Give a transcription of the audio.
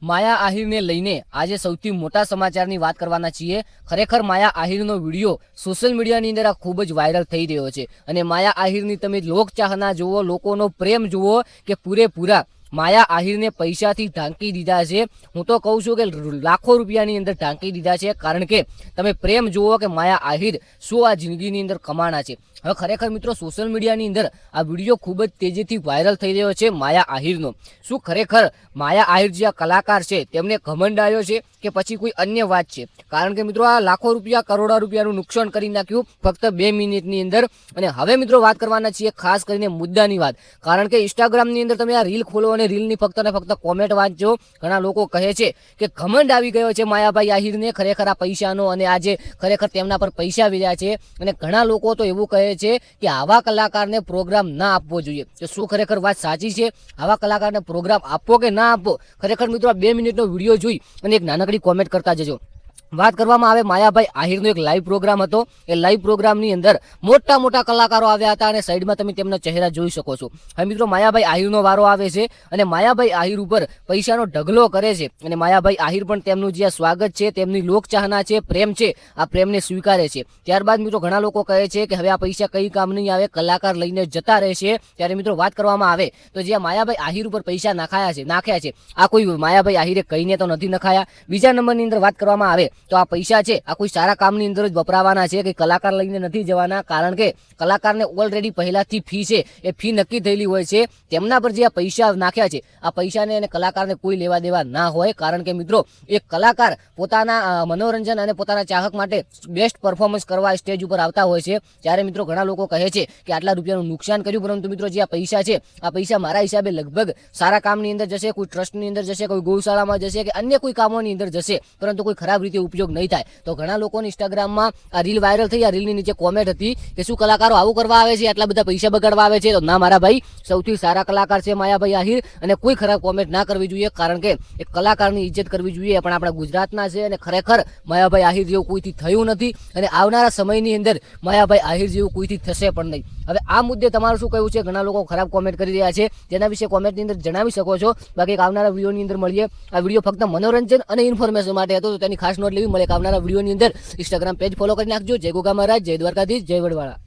માયા આહિરને લઈને આજે સૌથી મોટા સમાચારની વાત કરવાના છીએ। ખરેખર માયા આહિરનો વિડીયો સોશિયલ મીડિયાની અંદર ખૂબ જ વાયરલ થઈ રહ્યો છે અને માયા આહિરની તમે લોકચાહના જુઓ, લોકોનો પ્રેમ જુઓ કે પૂરેપૂરા માયા આહિરને પૈસાથી ઢાંકી દીધા છે। હું તો કહું છું કે લાખો રૂપિયાની અંદર ઢાંકી દીધા છે, કારણ કે તમે પ્રેમ જુઓ કે માયા આહિર શું આ જિંદગીની અંદર કમાણા છે। હવે ખરેખર મિત્રો સોશિયલ મીડિયાની અંદર આ વિડીયો ખૂબ જ તેજીથી વાયરલ થઈ રહ્યો છે માયા આહિરનો। શું ખરેખર માયા આહિર જે આ કલાકાર છે તેમને ઘમંડ આવ્યો છે કે પછી કોઈ અન્ય વાત છે? કારણ કે મિત્રો આ લાખો રૂપિયા, કરોડો રૂપિયાનું નુકસાન કરી નાખ્યું ફક્ત 2 મિનિટની અંદર। અને હવે મિત્રો વાત કરવાના છીએ ખાસ કરીને મુદ્દાની વાત, કારણ કે ઇન્સ્ટાગ્રામની અંદર તમે આ રીલ ખોલો અને રીલની ફક્ત ને ફક્ત કોમેન્ટ વાંચજો। ઘણા લોકો કહે છે કે ઘમંડ આવી ગયો છે માયાભાઈ આહિરને ખરેખર આ પૈસાનો, અને આજે ખરેખર તેમના પર પૈસા વ્યા છે। અને ઘણા લોકો તો એવું કહે છે કે આવા કલાકારને પ્રોગ્રામ ના આપવો જોઈએ। તો શું ખરેખર વાત સાચી છે? આવા કલાકારને પ્રોગ્રામ આપવો કે ના આપવો? ખરેખર મિત્રો આ 2 મિનિટનો વિડીયો જોઈ અને એક નાનકડી કોમેન્ટ કરતા જજો। વાત કરવામાં આવે માયાભાઈ આહિરનો એક લાઈવ પ્રોગ્રામ હતો। એ લાઈવ પ્રોગ્રામની અંદર મોટા મોટા કલાકારો આવ્યા હતા અને સાઈડમાં તમે તેમના ચહેરા જોઈ શકો છો। હવે મિત્રો માયાભાઈ આહિરનો વારો આવે છે અને માયાભાઈ આહિર ઉપર પૈસાનો ઢગલો કરે છે અને માયાભાઈ આહિર પણ તેમનું જે સ્વાગત છે, તેમની લોકચાહના છે, પ્રેમ છે, આ પ્રેમને સ્વીકારે છે। ત્યારબાદ મિત્રો ઘણા લોકો કહે છે કે હવે આ પૈસા કઈ કામ નહીં આવે, કલાકાર લઈને જતા રહેશે। ત્યારે મિત્રો વાત કરવામાં આવે તો જે માયાભાઈ આહિર ઉપર પૈસા નાખ્યા છે આ કોઈ માયાભાઈ આહિરે કહીને તો નથી નખાયા। બીજા નંબરની અંદર વાત કરવામાં આવે તો આ પૈસા છે આ કોઈ સારા કામની અંદર જ વપરાવાના છે, કે કલાકાર લઈને નથી જવાના। કારણ કે કલાકારને ઓલરેડી પહેલાથી ફી છે, એ ફી નક્કી થયેલી હોય છે। તેમના પર જે આ પૈસા નાખ્યા છે આ પૈસાને અને કલાકારને કોઈ લેવા દેવા ના હોય। કારણ કે મિત્રો એક કલાકાર પોતાના મનોરંજન અને પોતાના ચાહક માટે બેસ્ટ પરફોર્મન્સ કરવા સ્ટેજ ઉપર આવતા હોય છે। ત્યારે મિત્રો ઘણા લોકો કહે છે કે આટલા રૂપિયાનું નુકસાન કર્યું, પરંતુ મિત્રો જે આ પૈસા છે આ પૈસા મારા હિસાબે લગભગ સારા કામની અંદર જશે, કોઈ ટ્રસ્ટની અંદર જશે, કોઈ ગૌશાળામાં જશે કે અન્ય કોઈ કામોની અંદર જશે, પરંતુ કોઈ ખરાબ રીતે ઉપયોગ નહીં થાય। તો ઘણા લોકોની ઇન્સ્ટાગ્રામમાં આ રીલ વાયરલ થઈ, આ રીલની નીચે કોમેન્ટ હતી કે શું કલાકારો આવું કરવા આવે છે, આટલા બધા પૈસા બગાડવા આવે છે? તો ના મારા ભાઈ, સૌથી સારા કલાકાર છે માયાભાઈ આહિર અને કોઈ ખરાબ કોમેન્ટ ના કરવી જોઈએ। કારણ કે એક કલાકારની ઇજ્જત કરવી જોઈએ, પણ આપણા ગુજરાતના છે અને ખરેખર માયાભાઈ આહિર જેવું કોઈથી થયું નથી અને આવનારા સમયની અંદર માયાભાઈ આહિર જેવું કોઈથી થશે પણ નહીં। હવે આ મુદ્દે તમારું શું કહેવું છે? ઘણા લોકો ખરાબ કોમેન્ટ કરી રહ્યા છે, જેના વિશે કોમેન્ટની અંદર જણાવી શકો છો। બાકી આવનારા વિડીયોની અંદર મળીએ। આ વિડીયો ફક્ત મનોરંજન અને ઇન્ફોર્મેશન માટે હતો, તો તેની ખાસ નોટ લેવી મળે। આવનારા વિડીયોની અંદર ઇન્સ્ટાગ્રામ પેજ ફોલો કરી નાખજો। જય ગોગા મહારાજ, જય દ્વારકાધીશ, જય વડવાળા।